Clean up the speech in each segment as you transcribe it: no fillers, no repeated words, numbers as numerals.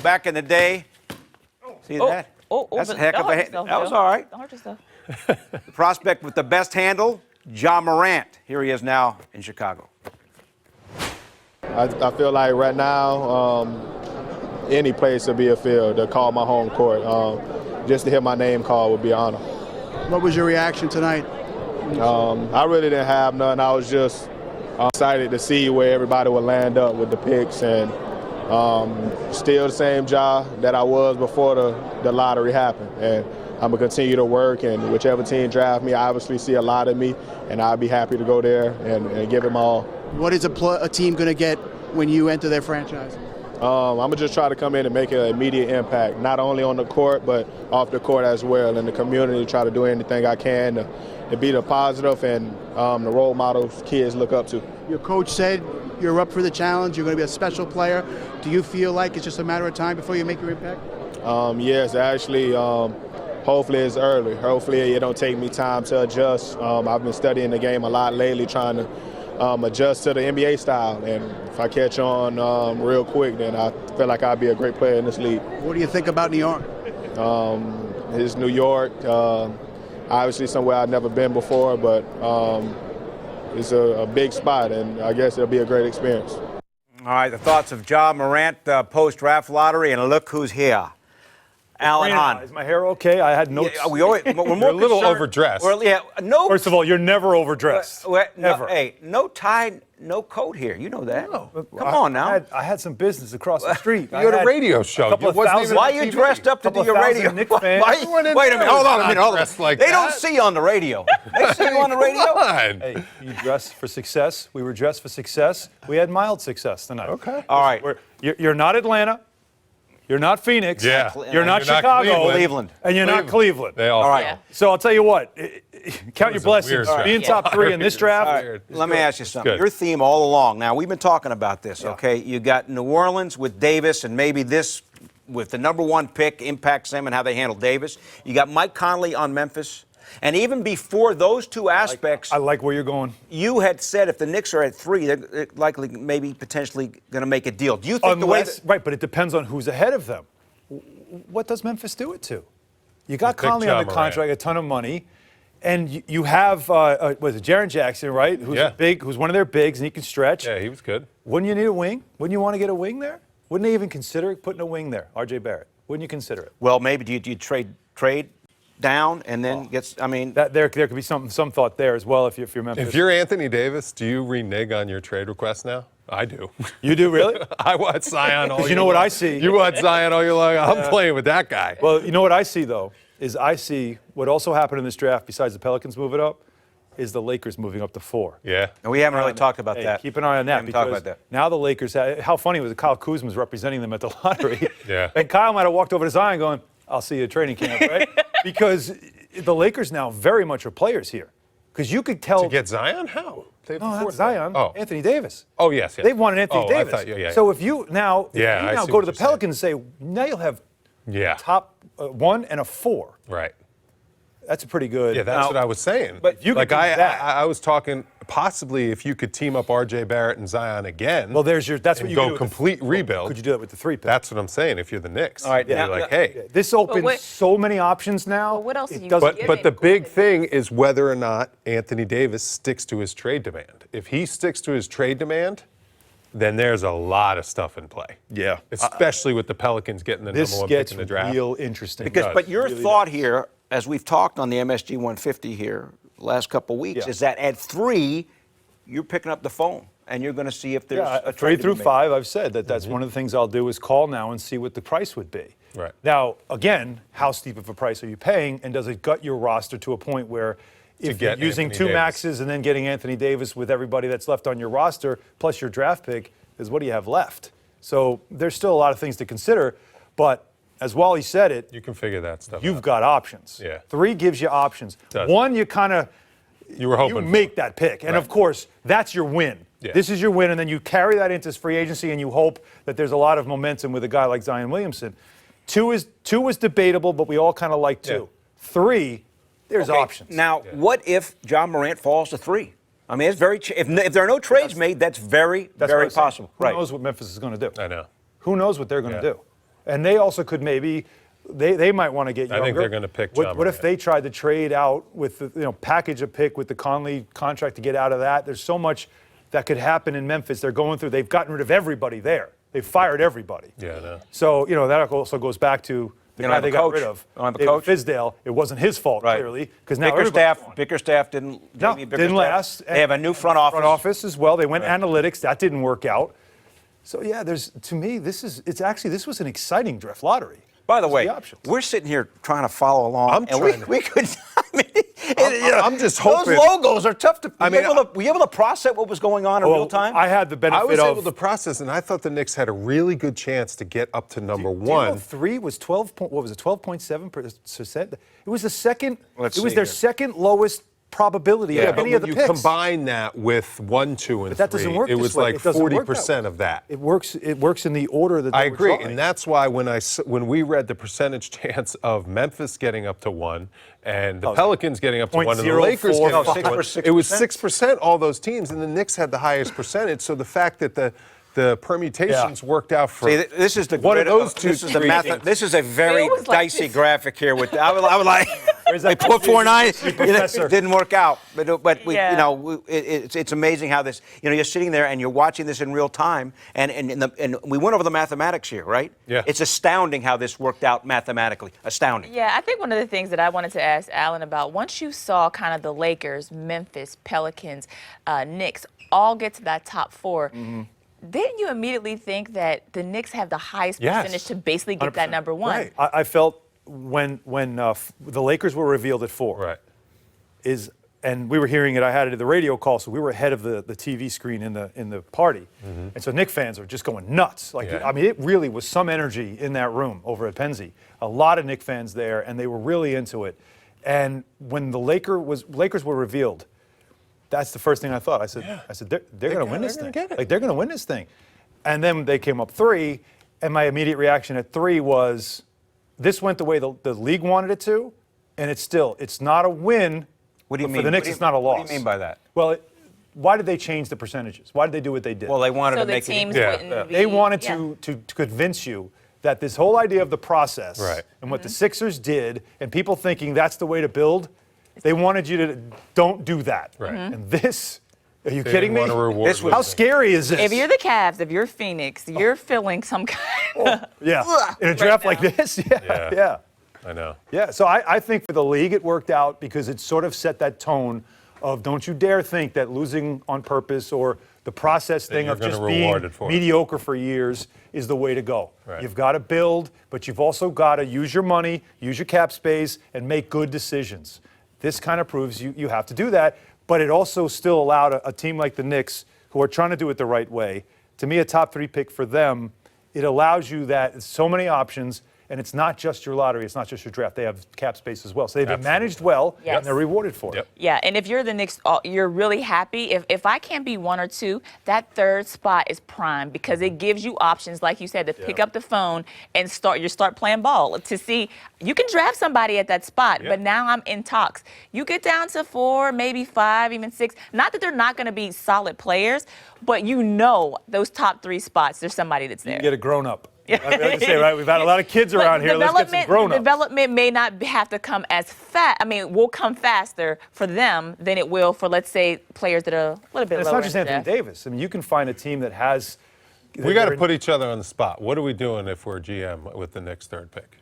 Back in the day, see that? That's a heck of a hit. That was all right. Don't hurt yourself. The prospect with the best handle, Ja Morant. Here he is now in Chicago. I feel like right now, any place would be a field to call my home court. Just to hear my name called would be an honor. What was your reaction tonight? I really didn't have none. I was just excited to see where everybody would land up with the picks, and still the same Ja that I was before the lottery happened. And I'm going to continue to work, and whichever team draft me, I obviously see a lot of me, and I'll be happy to go there and give it my all. What is a team going to get when you enter their franchise? I'm going to just try to come in and make an immediate impact, not only on the court, but off the court as well, in the community, try to do anything I can to be the positive and the role models kids look up to. Your coach said you're up for the challenge, you're going to be a special player. Do you feel like it's just a matter of time before you make your impact? Yes, actually, hopefully it's early. Hopefully it don't take me time to adjust. I've been studying the game a lot lately, trying to adjust to the NBA style, and if I catch on real quick, then I feel like I'd be a great player in this league. What do you think about New York? It's New York, obviously somewhere I've never been before, but it's a big spot, and I guess it'll be a great experience. All right, the thoughts of Ja Morant post-draft lottery, and look who's here. Alan Hahn. Is my hair okay? I had notes. Yeah, we're more You're a little concerned- overdressed. No. First of all, you're never overdressed. Ever. Hey, no tie, no coat here. You know that. No. Come on now. I had some business across the street. You had a radio show. couple You of wasn't thousand- even Why on are you TV. dressed up to do Couple your of radio? thousand Knicks fans. Why- Everyone in Wait a there minute. Hold on a is minute. not Hold on. dressed like They that. don't see you on the radio. They see you on the radio. Come on. Hey, you dress for success. We were dressed for success. We had mild success tonight. Okay. All right. You're not Atlanta. You're not Phoenix. Yeah. You're not You're not Chicago. Cleveland. And you're not Cleveland. They all All right. Yeah. So I'll tell you what. Count your was a blessings. weird draft. Being top three in this draft. All right, let me ask you something. good. Your theme all along. Now, we've been talking about this, okay? You got New Orleans with Davis, and maybe this, with the number one pick, impacts them and how they handle Davis. You got Mike Conley on Memphis. And even before those two aspects, I like where you're going. you had said if the Knicks are at 3, they're likely, maybe, potentially going to make a deal. Do you think the way that, Right, but it depends on who's ahead of them. What does Memphis do it to? You got Pick Conley Ja on the Morant. contract, a ton of money, and you have was it Jaren Jackson, right? Who's Yeah. who's one of their bigs, and he can stretch. Yeah, he was good. Wouldn't you need a wing? Wouldn't you want to get a wing there? Wouldn't they even consider putting a wing there? R.J. Barrett. Wouldn't you consider it? well, maybe do you trade down and then I mean, That there could be some thought there as well if you're Memphis. If you're Anthony Davis, do you renege on your trade request now? I do. You do really? I want Zion all Because you know what I see. You want Zion all you like? I'm playing with that guy. Well, you know what I see though is I see what also happened in this draft besides the Pelicans moving up is the Lakers moving up to 4. Yeah. and we haven't really talked about Hey, that. keep an eye on that Haven't talked because about that. now the Lakers, how funny was it? Kyle Kuzma was representing them at the lottery. Yeah. And Kyle might have walked over to Zion going, I'll see you at training camp, right? Because the Lakers now very much are players here. Because you could tell. To get Zion? How? They have No, the not fourth Zion. guy. Oh. Anthony Davis. Oh, yes. They've wanted Anthony oh, Davis. I thought, yeah. So if you now, Yeah, I now see go what to the you're saying. Pelicans and say, now you'll have Yeah. top 1 and a 4. Right. That's a pretty good. Yeah, that's what I was saying. But you could like do that. I was talking possibly if you could team up R.J. Barrett and Zion again. Well, that's what and you go could do with complete rebuild. Could you do that with the 3 pick? That's what I'm saying. If you're the Knicks, All right, you're now- like, hey. This opens what- so many options now. But what else It are you doesn't- giving? But the big thing is whether or not Anthony Davis sticks to his trade demand. If he sticks to his trade demand, then there's a lot of stuff in play. Yeah. Especially with the Pelicans getting the This number one pick gets in the draft. real interesting. But your Really thought does. here, as we've talked on the MSG 150 here last couple of weeks, Yeah. is that at 3, you're picking up the phone and you're going to see if there's Yeah, a 3 trade to through be made. 5, I've said that's one of the things I'll do is call now and see what the price would be. Right. Now, again, how steep of a price are you paying, and does it gut your roster to a point where if you're get using Anthony 2 Davis. maxes and then getting Anthony Davis with everybody that's left on your roster, plus your draft pick, is what do you have left? So there's still a lot of things to consider, but as Wally said it, You can figure that stuff you've out. got options. Yeah. 3 gives you options. Does. 1, you kind of You were hoping you for. make that pick. And Right. of course, that's your win. Yeah. This is your win, and then you carry that into free agency, and you hope that there's a lot of momentum with a guy like Zion Williamson. 2 was debatable, but we all kind of like 2. Yeah. 3, there's Okay, options. Now, what if Ja Morant falls to 3? I mean, it's very if there are no trades made, that's very That's what I'm saying. possible. Who Right. knows what Memphis is going to do? I know. Who knows what they're going to Yeah. do? And they also could maybe, they might want to get younger. I think they're going to pick Ja What if Morant. they tried to trade out with the, package a pick with the Conley contract to get out of that? There's so much that could happen in Memphis. They're going through, they've gotten rid of everybody there. They've fired everybody. Yeah, I know. So, that also goes back to the guy they got rid of. David Fizdale. It wasn't his fault, clearly, because now Bickerstaff didn't last. They have a new front office As well. They went analytics. That didn't work out. So yeah, to me, this was an exciting draft lottery. By the way, we're sitting here trying to follow along, we could. I'm just hoping. Those logos are tough to. Were you able to process what was going on in real time? I had the benefit of. I was able to process, and I thought the Knicks had a really good chance to get up to number one. 3 was 12.7%. It was the second. Their second lowest probability of any of the picks. You combine that with 1, 2, and 3. That doesn't work. It was like 40% of that. It works in the order that I agree, and that's why when we read the percentage chance of Memphis getting up to 1 and the Pelicans getting up to 1 and the Lakers getting up to 1, it was 6%. All those teams, and the Knicks had the highest percentage. So the fact that the permutations worked out for this is the one of those two. This is a very dicey graphic here. With I was like, they put 4.9. It didn't work out. But it's amazing how this. You're sitting there and you're watching this in real time, and we went over the mathematics here, right? Yeah. It's astounding how this worked out mathematically. Astounding. Yeah, I think one of the things that I wanted to ask Alan about, once you saw kind of the Lakers, Memphis, Pelicans, Knicks all get to that top 4. Mm-hmm. Didn't you immediately think that the Knicks have the highest percentage to basically get 100%. That number 1? Right. I felt when the Lakers were revealed at 4, and we were hearing it. I had it at the radio call, so we were ahead of the TV screen in the party, and so Knicks fans are just going nuts. It really was some energy in that room over at Penzi. A lot of Knicks fans there, and they were really into it. And when the Lakers were revealed, that's the first thing I thought. I said, they're going to win this thing. They're going to win this thing. And then they came up 3, and my immediate reaction at 3 was, this went the way the league wanted it to, and it's not a win. What do you mean? For the Knicks, it's not a loss. What do you mean by that? Well, why did they change the percentages? Why did they do what they did? Well, they wanted so to make teams it. They wanted to convince you that this whole idea of the process and what the Sixers did, and people thinking that's the way to build. They wanted you to don't do that. Right. And this, are you kidding me? How scary is this? If you're the Cavs, if you're Phoenix, you're feeling some kind of in a draft like this. Yeah. I know. Yeah. So I think for the league it worked out because it sort of set that tone of don't you dare think that losing on purpose or the process thing of just being mediocre for years is the way to go. Right. You've got to build, but you've also got to use your money, use your cap space, and make good decisions. This kind of proves you have to do that, but it also still allowed a team like the Knicks, who are trying to do it the right way, to me a top 3 pick for them, it allows you that so many options, and it's not just your lottery, it's not just your draft. They have cap space as well. So they've been managed well, and they're rewarded for it. Yeah, and if you're the Knicks, you're really happy. If I can't be 1 or 2, that 3rd spot is prime because it gives you options, like you said, to pick up the phone and start playing ball. To see, you can draft somebody at that spot, but now I'm in talks. You get down to 4, maybe 5, even 6. Not that they're not going to be solid players, but those top 3 spots, there's somebody that's there. You get a grown-up. I like to say, right? We've had a lot of kids around here. Let's get some grown-ups. Development may not have to come as fast. I mean, will come faster for them than it will for, let's say, players that are a little bit lower. It's not just Anthony Davis. I mean, you can find a team that has. We got to put each other on the spot. What are we doing if we're GM with the Knicks' 3rd pick?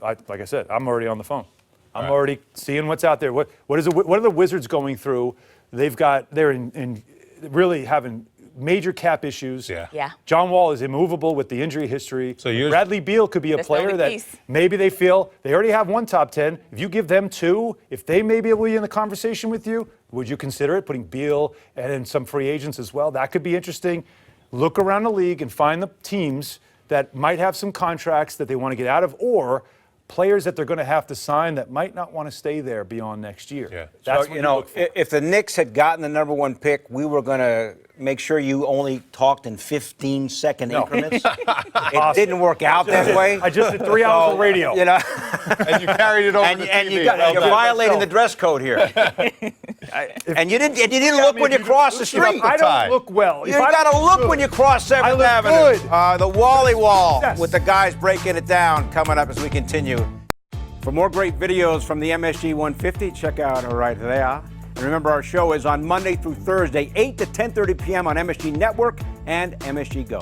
Like I said, I'm already on the phone. I'm already seeing what's out there. What are the Wizards going through? They're in really having major cap issues. Yeah. John Wall is immovable with the injury history. So Bradley Beal could be a player that maybe they feel they already have 1 top 10. If you give them 2, if they may be able to be in the conversation with you, would you consider it? Putting Beal and then some free agents as well. That could be interesting. Look around the league and find the teams that might have some contracts that they want to get out of, or players that they're going to have to sign that might not want to stay there beyond next year. That's so, if the Knicks had gotten the number 1 pick, we were going to make sure you only talked in 15-second No. increments? It didn't work out that way. I just did 3 hours of radio. You know, And you carried it over and, to and TV. you're violating the dress code here. And you didn't look when you crossed the street. I don't look well. You got to look when you cross 7th look Avenue. good. The Wally Wall Yes. with the guys breaking it down coming up as we continue. For more great videos from the MSG 150, check out right there. And remember, our show is on Monday through Thursday, 8 to 10:30 p.m. on MSG Network and MSG Go.